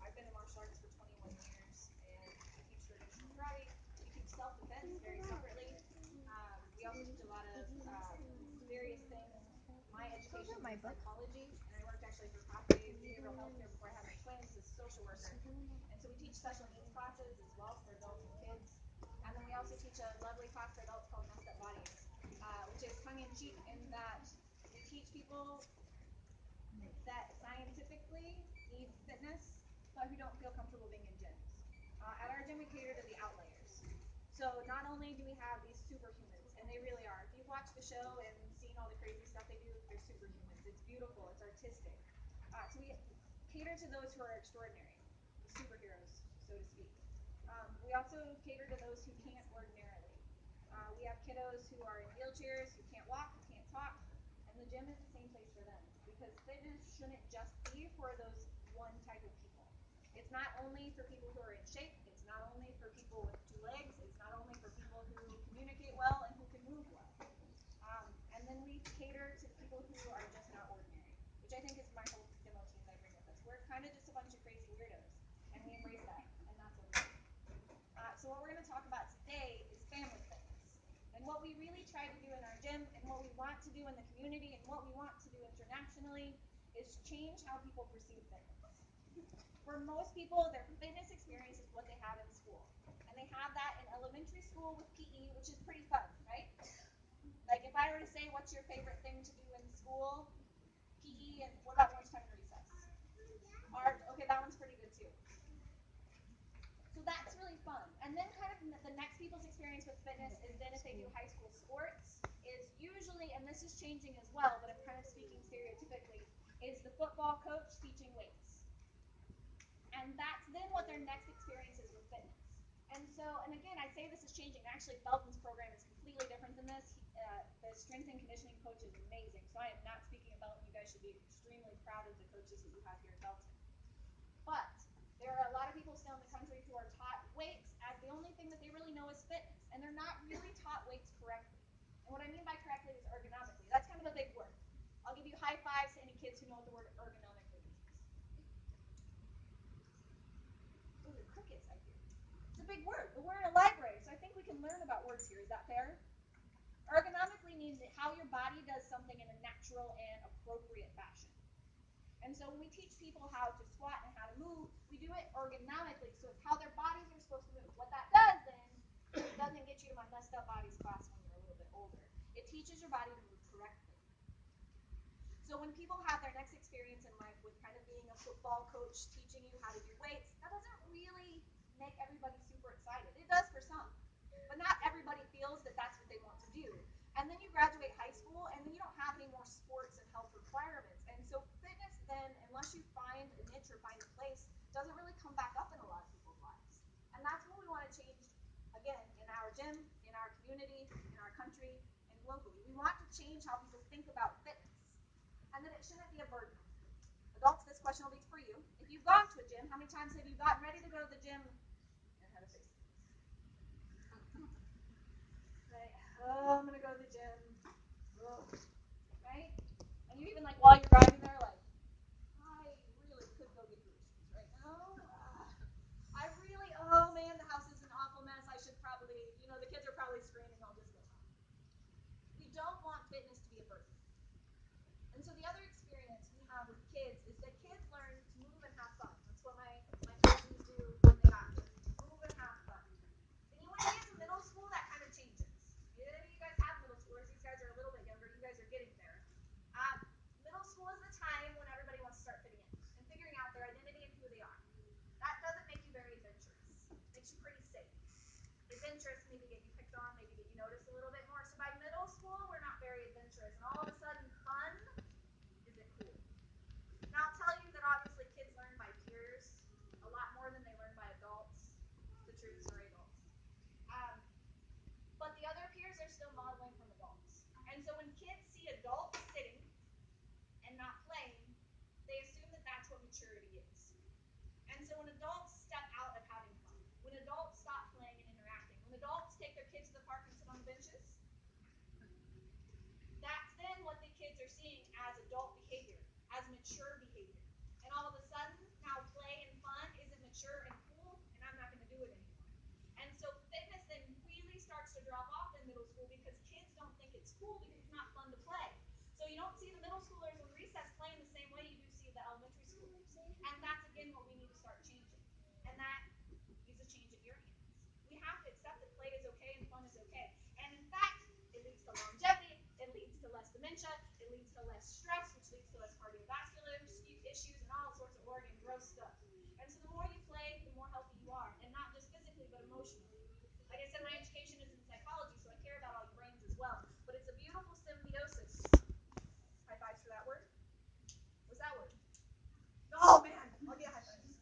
I've been in martial arts for 21 years, and I teach traditional karate. We teach self-defense very separately. We also teach a lot of various things. My education is in psychology, and I worked actually for Pathways Behavioral Healthcare before I had my twins as a social worker. And so we teach special needs classes as well for adults and kids. And then we also teach a lovely class for adults called Messed Up Bodies, which is tongue-in-cheek in that we teach people that scientifically need fitness, but who don't feel comfortable being in gyms. At our gym, we cater to the outliers. So not only do we have these superhumans, and they really are. If you've watched the show and seen all the crazy stuff they do, they're superhumans. It's beautiful. It's artistic. So we cater to those who are extraordinary, the superheroes, so to speak. We also cater to those who can't ordinarily. We have kiddos who are in wheelchairs, who can't walk, who can't talk, and the gym is the same place for them because fitness shouldn't just be for those one type of people. It's not only for people who are in shape, it's not only for people with two legs, it's not only for people who communicate well and who can move well. And then we cater to people who are just not ordinary, which I think is my whole demo team that I bring with us. We're kind of just a bunch of crazy weirdos, and we embrace that, and that's okay. So what we're going to talk about today is family fitness. And what we really try to do in our gym and what we want to do in the community and what we want to do internationally is change how people perceive fitness. For most people, their fitness experience is what they have in school. And they have that in elementary school with PE, which is pretty fun, right? Like if I were to say, what's your favorite thing to do in school? PE, and what about lunchtime and recess? Art, okay, that one's pretty good too. So that's really fun. And then kind of the next people's experience with fitness is then if they do high school sports, is usually, and this is changing as well, but I'm kind of speaking stereotypically, is the football coach teaching weights. And that's then what their next experience is with fitness. And so, and again, I say this is changing. Actually, Belton's program is completely different than this. The strength and conditioning coach is amazing. So I am not speaking of Belton. You guys should be extremely proud of the coaches that you have here at Belton. But there are a lot of people still in the country who are taught weights as the only thing that they really know is fitness. And they're not really taught weights correctly. And what I mean by correctly is ergonomically. That's kind of a big word. I'll give you high fives to any kids who know what the word ergonomically means. Those are crickets, I hear. It's a big word, but we're in a library, so I think we can learn about words here. Is that fair? Ergonomically means that how your body does something in a natural and appropriate fashion. And so when we teach people how to squat and how to move, we do it ergonomically. So it's how their bodies are supposed to move. What that does then, it doesn't get you to my messed up bodies class when you're a little bit older. It teaches your body to move correctly. So when people have their next experience in life with kind of being a football coach teaching you how to do weights, that doesn't really make everybody super excited. It does for some, but not everybody feels that that's what they want to do. And then you graduate high school, and then you don't have any more sports and health requirements. And so fitness then, unless you find a niche or find a place, doesn't really come back up in a lot of people's lives. And that's what we want to change, again, in our gym, in our community, in our country, and globally. We want to change how people think about fitness. And that it shouldn't be a burden. Adults, this question will be for you. If you've gone to a gym, how many times have you gotten ready to go to the gym and had a face? Right? Oh, I'm going to go to the gym. Oh. Right? And you even like while you're driving there, like, I really could go get groceries right now. I really, oh man, the house is an awful mess. I should probably, the kids are probably screaming. I'll just go home. We don't want fitness to be a burden. And so the other experience we have with kids is that kids learn to move and have fun. That's what my cousins do when they got here. Move and have fun. And when you get to middle school, that kind of changes. You guys have middle schoolers. These guys are a little bit younger. You guys are getting there. Middle school is the time when everybody wants to start fitting in and figuring out their identity and who they are. That doesn't make you very adventurous. It makes you pretty safe. Adventurous, maybe get you picked on, maybe get you noticed a little bit more. So by middle school, we're not very adventurous. And all of a sudden, fun isn't cool. Now, I'll tell you that obviously kids learn by peers a lot more than they learn by adults. It's the truth, sorry, adults. But the other peers are still modeling from adults. And so when kids see adults sitting and not playing, they assume that that's what maturity is. And so when adults step out of having fun, when adults stop playing and interacting, when adults take their kids to the park and sit on the benches, that's then what the kids are seeing as adult behavior, as mature behavior. And all of a sudden, now play and fun mature and cool, and I'm not going to do it anymore. And so fitness then really starts to drop off in middle school because kids don't think it's cool because it's not fun to play. So you don't see the middle schoolers on recess playing the same way you do see the elementary schoolers. And that's again what we need to start changing. And that is a change in your hands. We have to accept that play is okay and fun is okay. And in fact, it leads to longevity, it leads to less dementia, it leads to less stress, which leads to less cardiovascular issues and all sorts of organ growth stuff. And so the more you play, the more healthy you are, and not just physically, but emotionally. Like I said, my education is in psychology, so I care about all your brains as well. But it's a beautiful symbiosis. High fives for that word. What's that word? Oh man, I'll get high fives.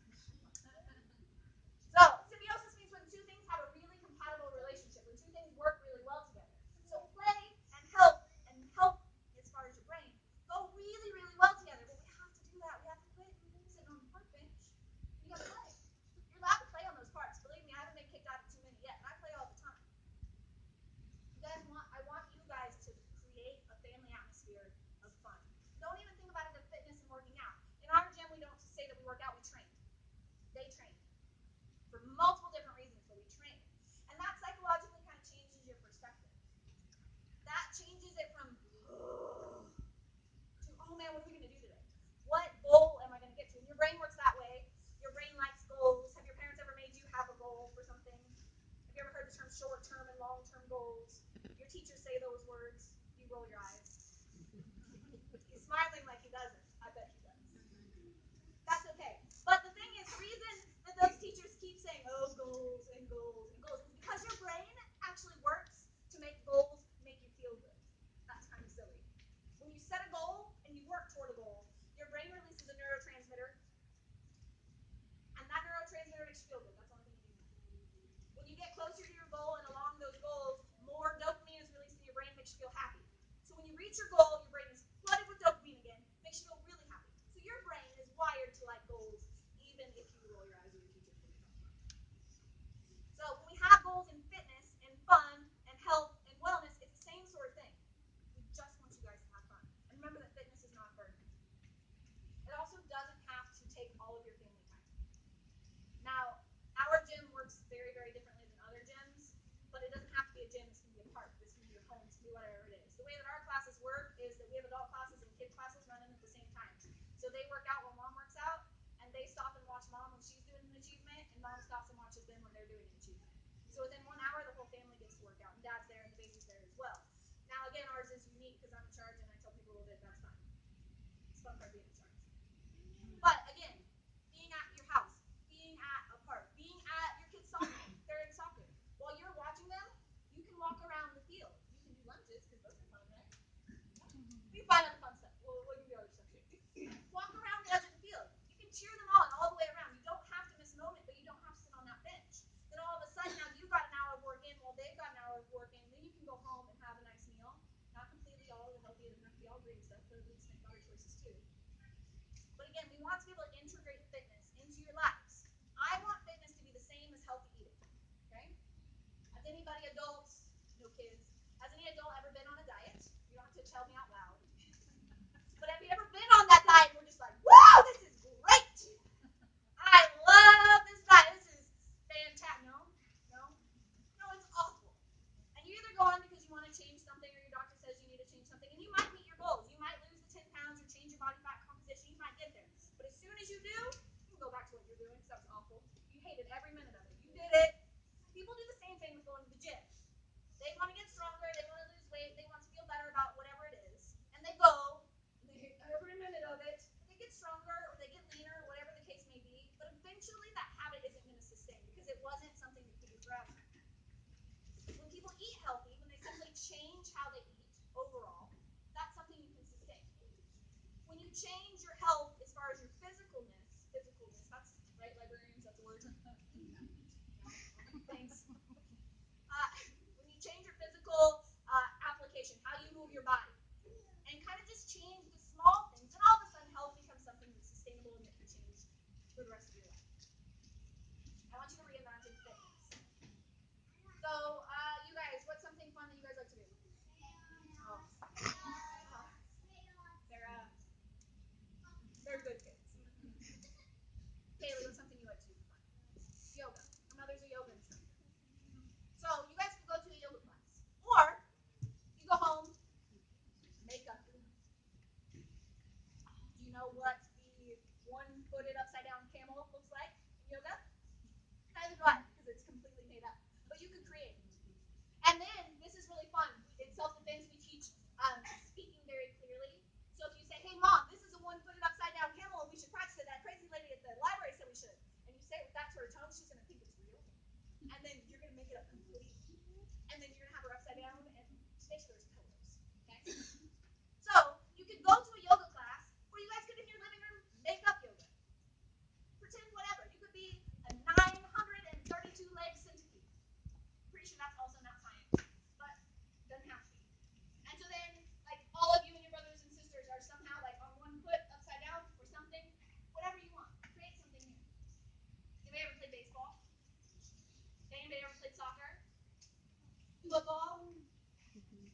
So symbiosis means when two things have a really compatible relationship, when two things work really well together. So play and help as far as your brain go really, really well together. But we have to do that. We have to quit sitting on the park bench. You gotta play. You're allowed to play on those parks. Believe me, I haven't been kicked out of too many yet, and I play all the time. I want you guys to create a family atmosphere of fun. Don't even think about it as fitness and working out. In our gym, we don't say that we work out, we train. They train for multiple different reasons, but we train. And that psychologically kind of changes your perspective. That changes it from, oh, to, oh man, what are we going to do today? What goal am I going to get to? And your brain works that way. Your brain likes goals. Have your parents ever made you have a goal for something? Have you ever heard the term short-term and long-term goals? Your teachers say those words. You roll your eyes. He's smiling like he doesn't. I bet he does. That's okay. But the thing is, the reason that those teachers keep saying, oh, goals and goals and goals, is because your brain actually works to make goals make you feel good. That's kind of silly. When you set a goal and you work toward a goal, your brain releases a neurotransmitter, and that neurotransmitter makes you feel good. That's the only thing you need. When you get closer to your goal and along those goals, more dopamine is released in your brain, makes you feel happy. So when you reach your goal, your brain is flooded with dopamine again, makes you feel really happy. So your brain is wired to like goals, even if you roll your eyes at your teachers when you talk about it. So when we have goals in fitness and fun and health and wellness, it's the same sort of thing. We just want you guys to have fun. And remember that fitness is not a burden. It also doesn't have to take all of your family time. Now, our gym works very, very differently than other gyms, but it doesn't have to be a gym. This can be a park. This can be your home. This can be whatever it is. The way that our classes work is that we have adult classes and kid classes running at the same time. So they work out when mom works out, and they stop and watch mom when she's doing an achievement, and mom stops and watches them when they're doing an achievement. So within 1 hour, the whole family gets to work out, and dad's there and the baby's there as well. Now, again, ours is unique because I'm in charge, and I tell people that that's fine. It's fun part being in charge. But again, being at your house, being at a park, being at your kids' soccer, they're in soccer. While you're watching them, you can walk around the field. You can do lunges because those are fun, right? You find out the fun stuff. We'll give you other stuff too. Walk around the edge of the field. You can cheer them on all the way around. You don't have to miss a moment, but you don't have to sit on that bench. Then all of a sudden, now you've got an hour of work in while they've got an hour of work in. Then you can go home and have a nice meal. Not completely all of the healthy, it doesn't have to be all green stuff, but at least make better choices too. But again, we want to be able to integrate fitness into your lives. I want fitness to be the same as healthy eating. Okay? Has anybody, adults, no kids, has any adult ever been on a diet? You don't have to tell me out loud. But have you ever been on that diet and we're just like, whoa, this is great. I love this diet. This is fantastic. No, no, no, it's awful. And you either go on because you want to change something or your doctor says you need to change something, and you might meet your goals. You might lose the 10 pounds or change your body fat composition. You might get there. But as soon as you do, you can go back to what you're doing because that was awful. You hated every minute of it. You did it. People do the same thing with going to the gym. They want to get stronger. They want to lose weight. They want to feel better about whatever it is. And they go, and they hate every minute of it. They get stronger or they get leaner, whatever the case may be. But eventually that habit isn't going to sustain because it wasn't something that could be forever. When people eat healthy, when they simply change how they eat overall, that's something you can sustain. When you change your health as far as your physicalness, that's right, librarians, that's a word. Thanks. When you change your physical application, how you move your body, and kind of just change the small things, then all of a sudden health becomes something that's sustainable and that can change for the rest of your life. I want you to reimagine fitness. So, you guys, what's something fun that you guys like to do? Oh. They're, they're good kids. Kaylee, what's something you like to do for fun? one-footed upside down camel looks like in yoga? Neither do I, because it's completely made up. But you could create it. And then this is really fun. In self-defense, we teach speaking very clearly. So if you say, "Hey, mom, this is a one-footed upside down camel, and we should practice it. That crazy lady at the library said we should," and you say it with that sort of tone, she's going to think it's real, and then you're going to make it up completely, and then you're going to have her upside down, and basically there's pillows. Okay. So you could go to a yoga class, or you guys could in your living room make up yoga. Pretend whatever. You could be a 932 leg centipede. Pretty sure that's also not science, but it doesn't have to be. And so then, like, all of you and your brothers and sisters are somehow like on one foot upside down or something. Whatever you want. Create something new. Anybody ever played baseball? Anybody ever played soccer? Football?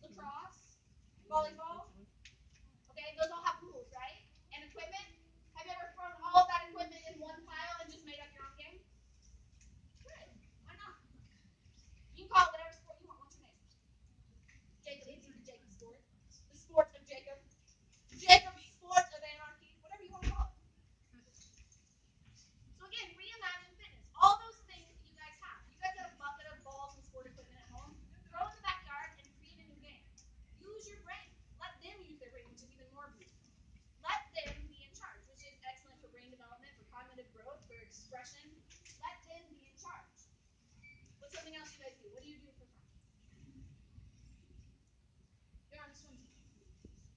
Lacrosse? Volleyball? Okay, those all have rules, right? And equipment? Have you ever thrown all of that equipment in one pile and just made up your own game? Good. Why not? You can call it whatever sport you want. What's your name? Jacob. It's either Jacob Sport, the sport of Jacob, Jacob's Sport of Anarchy, whatever you want to call it. So again, reimagine fitness. All those things that you guys have. You guys have a bucket of balls and sport equipment at home. Throw in the backyard and create a new game. Use your brain. Let them use their brain, which is even more beautiful. Let them be in charge, which is excellent for brain development, for cognitive growth, for expression. Let them be in charge. What's something else you guys do? What do you do for fun? You're on the swim team.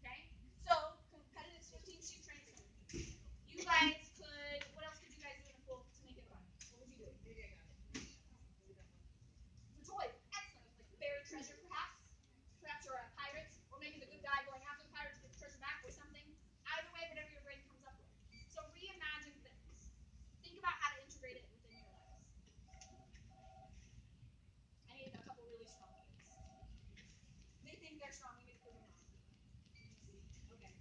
Okay? So, competitive swim teams should train swim teams. You guys could, what else could you guys do in the pool to make it fun? What would you do? The toys. Excellent. Like buried treasure, perhaps. Perhaps you're a pirate, or maybe the good guy going after the pirate to get the treasure back or something. Either way, whatever your brain comes up with. So reimagine things. Think about how to integrate it within your lives. I need a couple really strong kids. They think they're strong. You need to prove them wrong. Okay.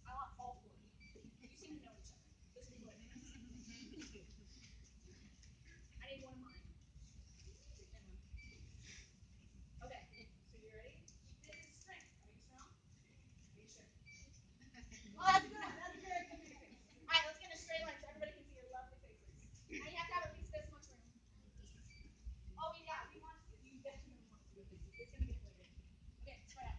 I want all four of you. You seem to know each other. This will be good. I need one of mine. Okay. So you ready? This is strength. Are you strong? Are you sure? Oh, that's a good one. That's a very good face. All right, let's get a straight line so everybody can see your lovely faces. Now you have to have at least this much room. Oh, yeah, we want to. You definitely want to. It's going to get later. Okay, spread out.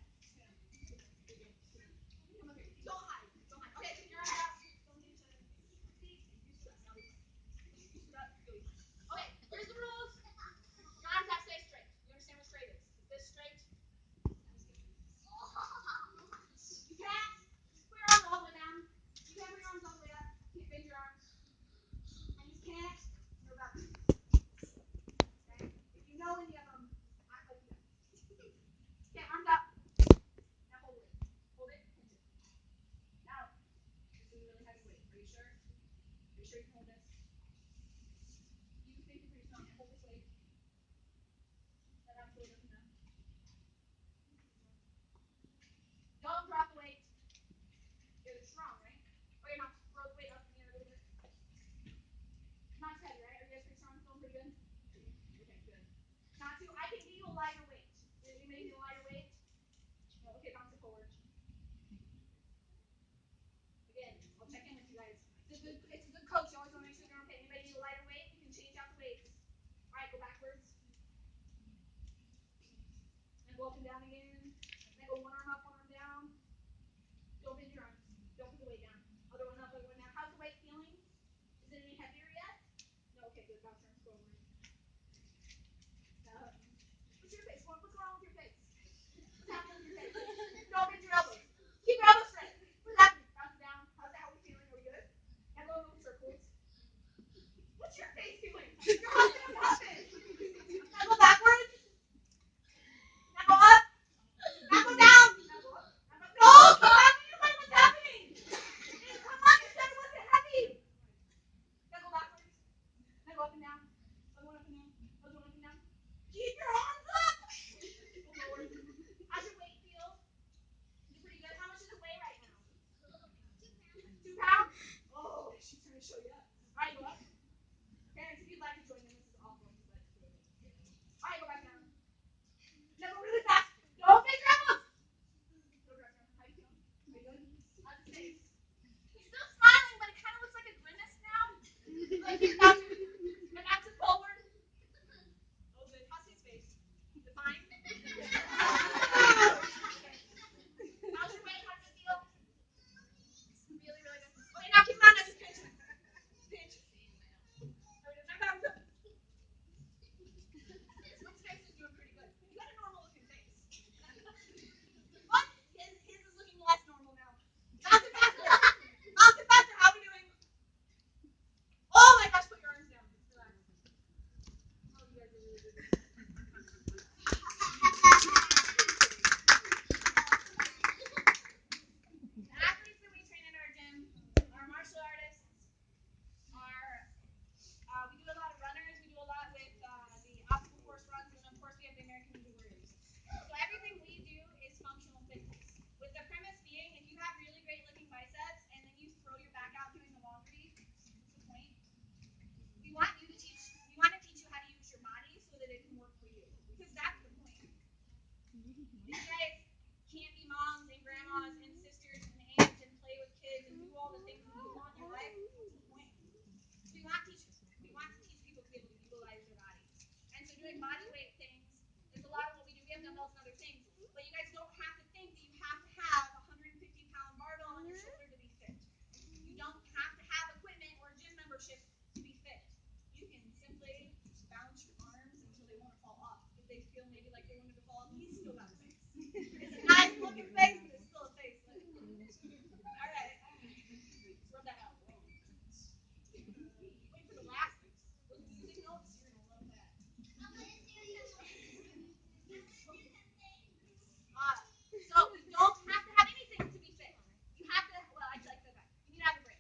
Come up here. Don't hide. Don't hide. Okay, keep your arms out. Don't hit each other in the face. See? You stood up. Now we you stood up. Go easy. Okay, here's the rules. Your arms have to stay straight. You understand what straight is? Is this straight? You can't put your arms all the way down. You can't put your arms all the way up. You can't bend your arms. And you can't go backwards. Okay? If you know any of them, act like you know. Okay, arms up. Now hold it. Hold it. Pinch it. Now, this is a really heavy weight. Are you sure? Are you sure you can hold this? You think you're pretty strong. Hold this weight. That arm's weight up enough. Don't drop the weight. You're strong, right? Oh, you're not. Throw the weight up in the air a little bit. Not too heavy, right? Are you guys pretty strong? Feeling pretty good? Okay, good. Not too. I can give you a lighter weight. You may need a lighter weight. No, okay, bounce it forward. Again, I'll check in with you guys. It's a good coach. You always want to make sure you're okay. Anybody need a lighter weight? We can change out the weights. All right, go backwards. And go up and down again. Then go one arm up, one arm down. Don't bend your arms. Don't put the weight down. Other one up, other one down. How's the weight feeling? Is it any heavier yet? No, okay, good. Bounce your arms forward. What's your face? What's wrong with your face? What's happening with your face? Don't bend your elbows. Keep your elbows straight. What's happening? Bounce it down. How's that? How are we feeling? Are we good? Now go in little circles. What's your face doing? Your heart's gonna pop it. Now go backwards. Now go up. Now go down. Now go up. Now go. No, keep happening. What's happening? Come on, you said it wasn't heavy. Now go backwards. Now go up and down. Other one up and down. Other one up and down. Keep your arms up. Go forward. How's your weight feel? Is it pretty good? How much does it weigh right now? 2 pounds? Oh, she's trying to show you up. All right, go up. Parents, if you'd like to join in, this is awful. If you'd like to join in. All right, go back down. Now go really fast. Don't bend your elbows. Go back down. How you feeling? Are you good? How's his face? He's still smiling, but it kind of looks like a These guys can't be moms and grandmas and sisters and aunts and play with kids and do all the things that you want in your life. What's the point? We want to teach people to be able to utilize their bodies. And so doing body weight things is a lot of what we do. We have dumbbells and other things. But you guys don't have to think that you have to have a 150-pound barbell on your shoulder to be fit. You don't have to have equipment or a gym membership to be fit. You can simply bounce your arms until they want to fall off. If they feel maybe like they wanted to fall off, he's still got a face. It's a nice looking face, but it's still a face. All right. Let's rub that out. Wait for the last piece. Those music notes, you're going to love that. So you don't have to have anything to be fit. You have to, well, I like that guy. You need to have a brain.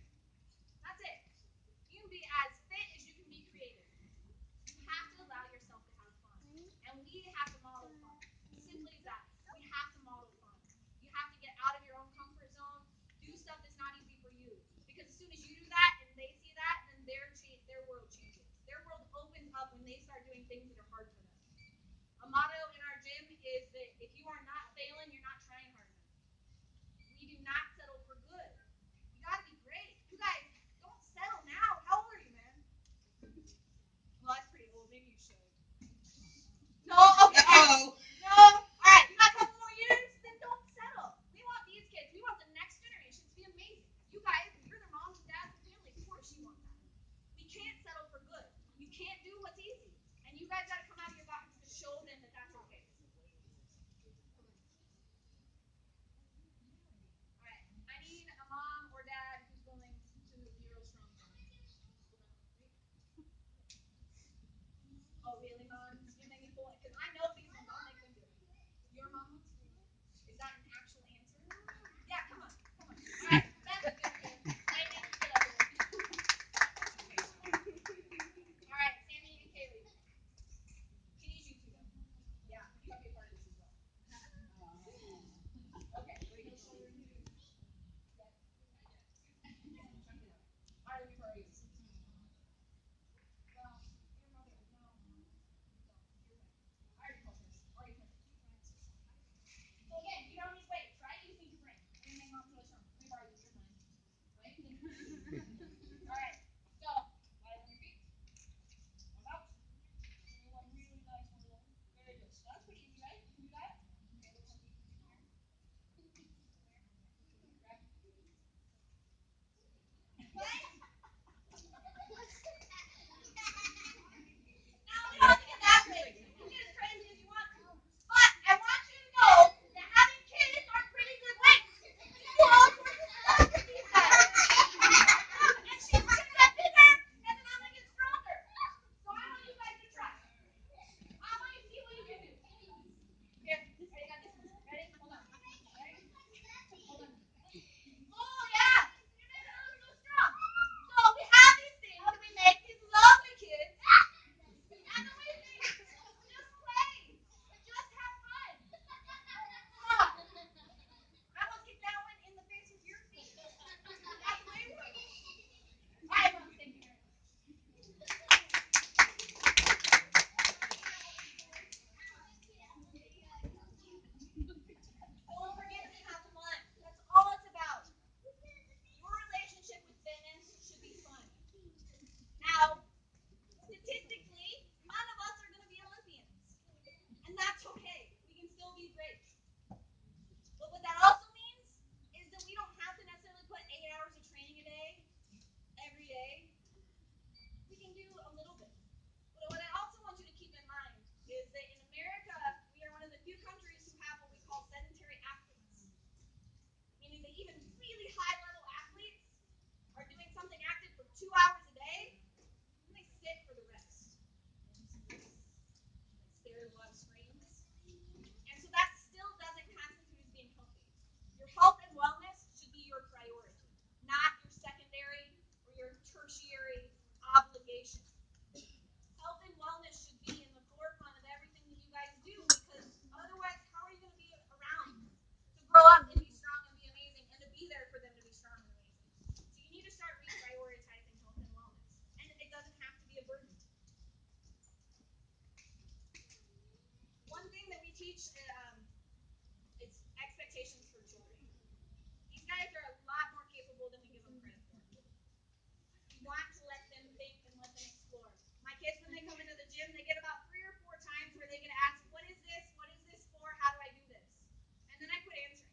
That's it. You can be as fit as you can be creative. You have to allow yourself to have fun. And we have to model fun. Simply as that. We have to model fun. You have to get out of your own comfort zone. Do stuff that's not easy for you. Because as soon as you do that and they see that, then their world changes. Their world opens up when they start doing things that are hard for them. A motto in our gym is that if you are not failing, you're not trying hard enough. We do not settle for good. You got to be great. You guys, don't settle now. How old are you, man? Well, that's pretty old. Maybe you should. No, okay. Uh-oh. No. All right, you got a couple more years? Then don't settle. We want these kids. We want the next generation to be amazing. You guys, you're their moms and dads and family. Of course you want that. We can't settle for good. You can't do what's easy. And you guys got to come out of your box to show them that that's okay. All right. I need a mom or dad who's willing to be real strong. Oh, really, mom? You make me pull it because I know these ones. I'll make them do it. Your mom? Is that an actual answer? Yeah, come on. Come on. All right. That's good. I need to get up here. All right, Sammy and Kaylee. She needs you two, though. Yeah, you got to be a part of this as well. Okay, ready to go shoulder to yes. All right, let me borrow you. Well, your mother, no. I already called this. Already called it. So again, you don't need weights, right? You just need your brain. I'm gonna make mom's really strong. Let me borrow you. You're mine. Right? All right. So, lie on your feet. Arms out. One really nice one. Very good. So that's pretty easy, right? You can do that. Okay, look on me. Grab. Now we don't have to get that big. You can get as crazy as you want to. But I want you to know that having kids are pretty good weights. You can do all sorts of stuff with these guys. And she's gonna get bigger, and then I'm gonna get stronger. So I want you guys to try. I want you to see what you can do. Here, ready? Got this one. Ready? Hold on. Ready? Hold on. Oh yeah, you're making her look so strong. So we have these things, and we make these lovely kids. And then we think, just play. Just have fun. Stop. I almost kicked that one in the face with your feet. That's way worse. All right, Mom, thank you very much. Don't forget to have fun. That's all it's about. Your relationship with fitness should be fun. Now, statistically, none of us are going to be Olympians. And that's okay. We can still be great. But what that also means is that we don't have to necessarily put 8 hours of training a day, every day. We can do a little bit. But what I also want you to keep in mind is that in America, we are one of the few countries who have what we call sedentary athletes, meaning that even really high level athletes are doing something active for 2 hours a day, and they sit for the rest. Like stare at a lot of screens. And so that still doesn't constitute as being healthy. Your health and wellness should be your priority, not your secondary or your tertiary obligation. Health and wellness should be in the forefront of everything that you guys do because otherwise, how are you going to be around to grow up and be strong and be amazing and to be there for them to be strong and amazing? So you need to start reprioritizing health and wellness. And it doesn't have to be a burden. One thing that we teach expectations for children. These guys are a lot more capable than we give them credit for. We want to let them think and let them explore. My kids, when they come into the gym, they get about 3 or 4 times where they get asked, what is this? What is this for? How do I do this? And then I quit answering.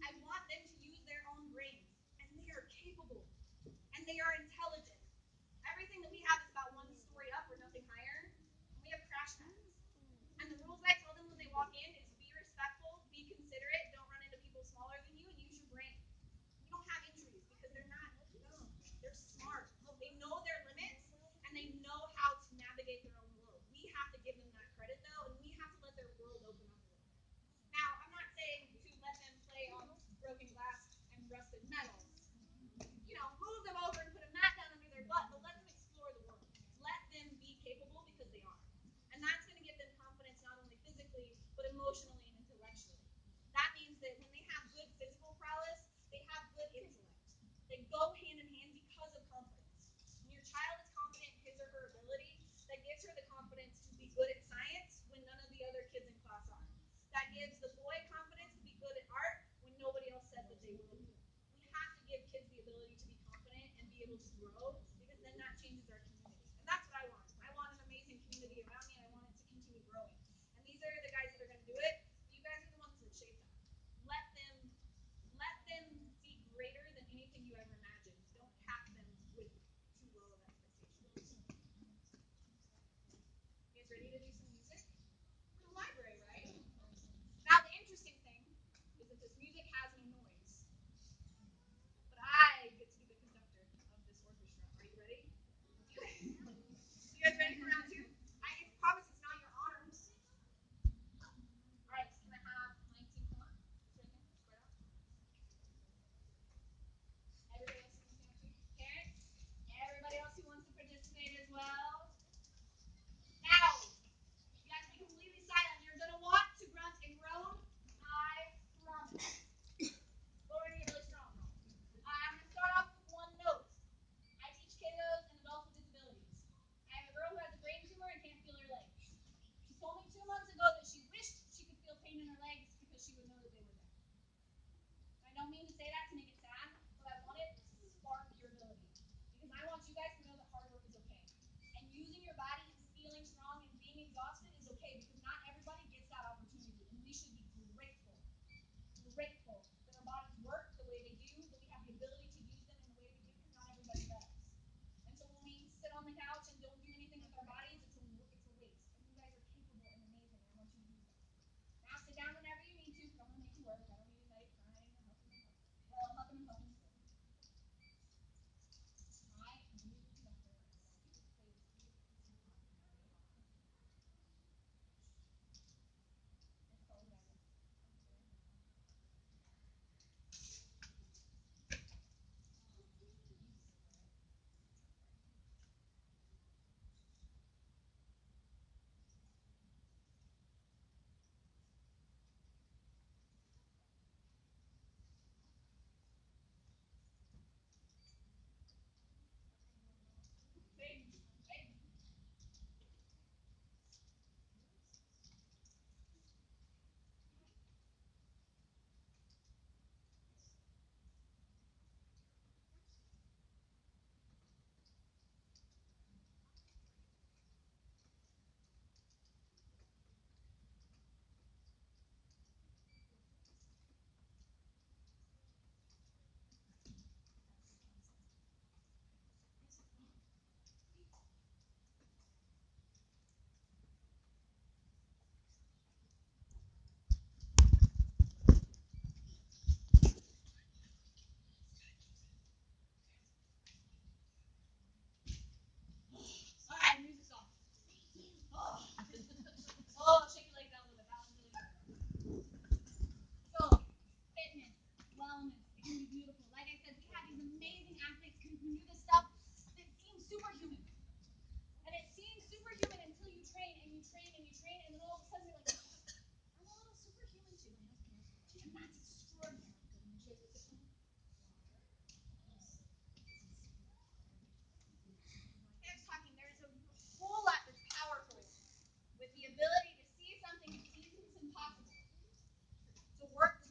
I want them to use their own brains. And they are capable. And they are intelligent. Everything that we have is about one story up or nothing higher. And we have crash pads. And the rules I tell them when they walk in is be respectful, be considerate, don't run into people smaller than you, and use your brain. We don't have injuries because they're not dumb. They're smart. They know their limits and they know how to navigate their own world. We have to give them that credit though, and we have to let their world open up a little bit. Now, I'm not saying to let them play on broken glass and rusted metals. Move them over and put a mat down under their butt, but let them explore the world. Let them be capable because they are. And that's going to give them confidence not only physically, but emotionally and intellectually. That means that when they have good physical prowess, they have good intellect. They go hand in hand because of confidence. When your child is confident in his or her ability, that gives her the confidence to be good at science when none of the other kids in class are. That gives the boy confidence to be good at art when nobody else said that they will be. We have to give kids the ability to be confident and be able to grow because then that changes our community. And that's what I want. I want an amazing community around me and I want it to continue growing. And these are the guys that are going to do it. You guys are the ones that shape that. Let them be greater than anything you ever imagined. Don't cap them with too low of expectations. You guys ready to do some music? We're in the library, right? Now the interesting thing is that this music has no noise. But I get to be the conductor of this orchestra. Are you ready? You guys ready for round two? I promise it's not your arms. All right, can I have 19 come up? Just right there, spread out. Everybody else who wants to come up too? Parents? Everybody else who wants to participate as well? Now, you guys be completely silent. You're going to want to grunt and groan. I promise. But we're going to get really strong. I'm going to start off with one note. I teach kiddos and adults with disabilities. I have a girl who has a brain tumor and can't feel her legs. She told me 2 months ago that she wished she could feel pain in her legs because she would know that they were there. I don't mean to say that to make it sad, but I want it to spark your ability. Because I want you guys to know that hard work is okay. And using your body and feeling strong and being exhausted is okay because not everybody gets that opportunity. And we should be grateful that our bodies work the way they do, that we have the ability to use them in the way we do because not everybody does. And so when we sit on the couch and don't do anything with our bodies, it's a waste. And you guys are capable and amazing. I want you to use that. Now sit down whenever you need to because I'm going to make you work. I don't need to tell you crying or huffing and puffing. Well, huffing and puffing. I am the conductor and I want you to play this beautiful piece of music. It's called Rabbit. Wait, wait. All right, music's off. Oh, shake your legs out a little bit. That was really good. So, fitness, wellness, it can be beautiful. Like I said, we have these amazing athletes who can do this stuff that seems superhuman. And it seems superhuman until you train and you train and you train, and then all of a sudden you're like, I'm a little superhuman too. And that's extraordinary. I'm talking, there's a whole lot that's powerful with the ability to see something that seems impossible, to work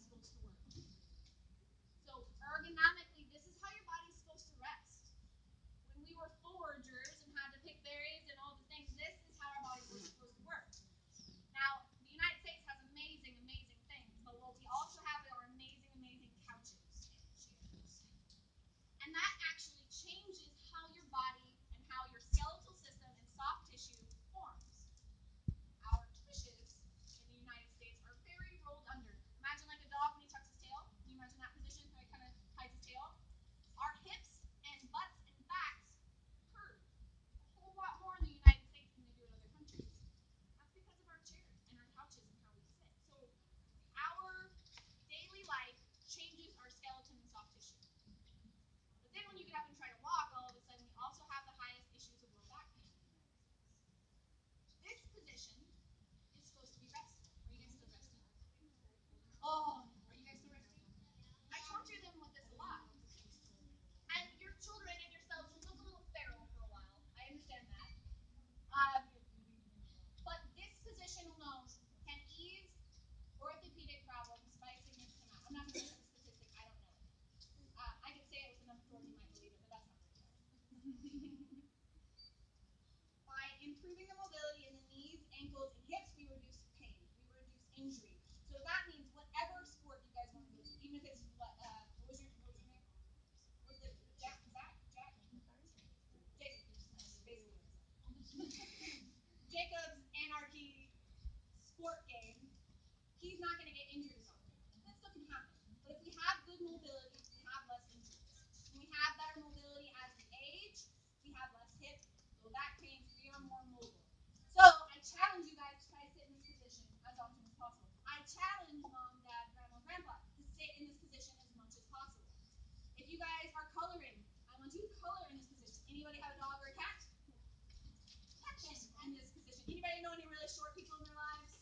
body's supposed to work. So ergonomically, this is how your body's supposed to rest. When we were foragers and had to pick berries and all the things, this is how our bodies were supposed to work. Now, the United States has amazing, amazing things, but what we also have are amazing, amazing couches and chairs. And that actually changes how your body and how your skeletal system and soft tissue forms. Our tushes in the United States are very rolled under. Imagine like a dog when he tucks his tail. Can you imagine that position, how he kind of hides his tail? Our hips and butts and backs curve a whole lot more in the United States than they do in other countries. That's because of our chairs and our couches and how we sit. So our daily life changes our skeleton and soft tissue. But then when you get up and try to walk, all of a sudden we also have the highest issues of low back pain in the United States. This position is supposed to be restful. Are you guys still resting? Oh, are you guys still resting? I torture them with this a lot. And your children and yourselves will look a little feral for a while. I understand that. Um, but this position alone can ease orthopedic problems by a significant amount. I'm not going to look at the statistic. I don't know it. I could say it with enough authority you might believe it, but that's not very good. By improving the mobility in the knees, ankles, and hips, we reduce pain. We reduce injury. So that means whatever sport you guys want to go to, even if it's what was your name? Was it Jack? Jacob's Anarchy sport game. He's not going to get injured as often. That still can happen. But if we have good mobility, we have less injuries. When we have better mobility as we age, we have less hip, low back pains, we are more mobile. So I challenge you guys to try to sit in this position as often as possible. I challenge mom, dad, grandma, grandpa to sit in this position as much as possible. If you guys are coloring, I want you to color in this position. Anybody have a dog or a cat? In this position. Anybody know any really short people in their lives?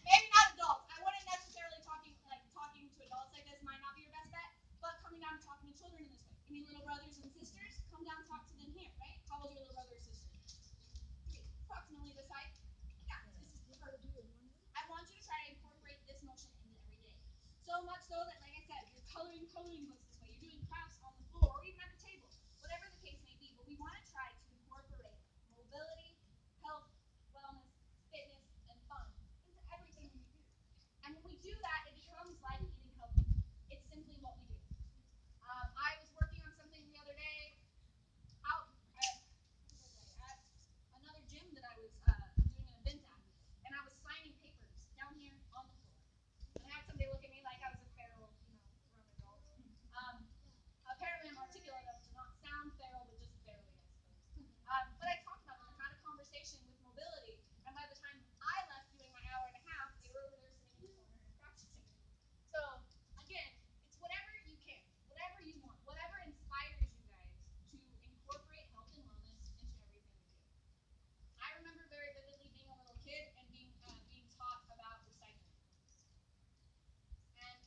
Maybe not adults. I wouldn't necessarily talking to adults like this might not be your best bet, but coming down and talking to children in this way. Any little brothers and sisters? Come down and talk to them here, right? How old are your little brother or sister? 3, approximately this height. Yeah, this is perfect. I want you to try to incorporate this motion into every day. So much so that, like I said, you're coloring coloring books this way. You're doing crafts on the floor or even at the table, whatever the case may be. But we want to try to incorporate mobility, health, wellness, fitness, and fun into everything we do. And when we do that, it becomes like eating healthy. It's simply what we do. I was working on something the other day out at another gym that I was doing an event at, and I was signing papers down here on the floor. And I had somebody look at me like I was a feral, grown adult. Apparently, I'm articulate enough to not sound feral, but just barely, I suppose. But I talked about them and had a conversation with mobility, and by the time I left doing my hour and a half, they were over there sitting in the corner and practicing. So again, it's whatever you can, whatever you want, whatever inspires you guys to incorporate health and wellness into everything we do. I remember very vividly being a little kid and being taught about recycling, and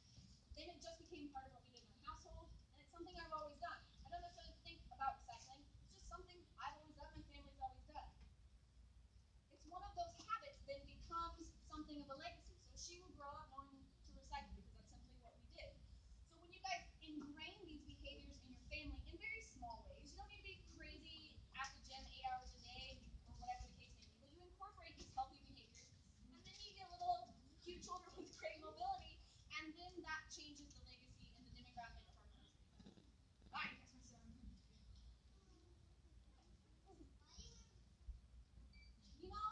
then it just became part of what we did in our household, and it's something I've always done. I don't necessarily think about recycling; it's just something I've always done. My family's always done. It's one of those habits that becomes something of a legacy. So she will grow up knowing to recycle because that's simply what we did. So when you guys ingrain these behaviors in your family in very small ways, you don't need to be crazy at the gym 8 hours a day or whatever the case may be, but you incorporate these healthy behaviors, and then you get little cute children with great mobility, and then that changes the legacy and the demographic of our country. All right, you guys want to sit down? You know,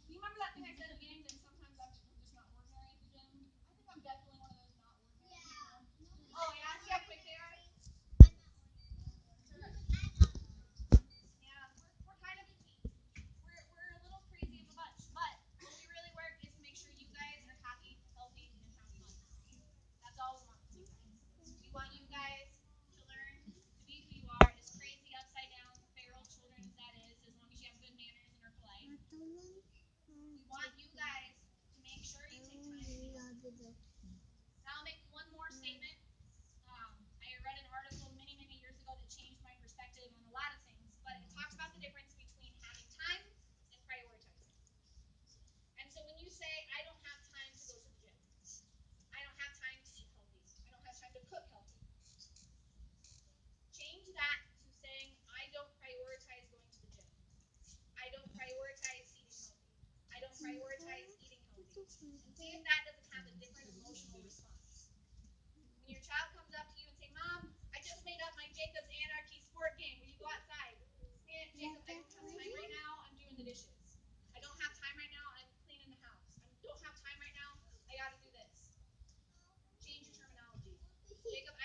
you remember that thing I said at the beginning that sometimes we're just not ordinary at the gym? I think I'm definitely one of those not ordinary people. Oh yeah, see how quick they are? Yeah, we're kind of we're a little crazy of a bunch, but what we really work is to make sure you guys are happy, healthy, and have fun. That's all we want from you guys. We want you guys to learn to be who you are, as crazy, upside down, feral children as that is, as long as you have good manners and are polite. We want you guys to make sure you take time to be healthy. Now I'll make one more statement. I read an article many, many years ago that changed my perspective on a lot of things, but it talks about the difference between having time and prioritizing. And so when you say, I don't have And see if that doesn't have a different emotional response. When your child comes up to you and say, Mom, I just made up my Jacob's Anarchy sport game. Will you go outside? Jacob, I don't have time right now. I'm doing the dishes. I don't have time right now. I'm cleaning the house. I don't have time right now. I got to do this. Change your terminology. Jacob,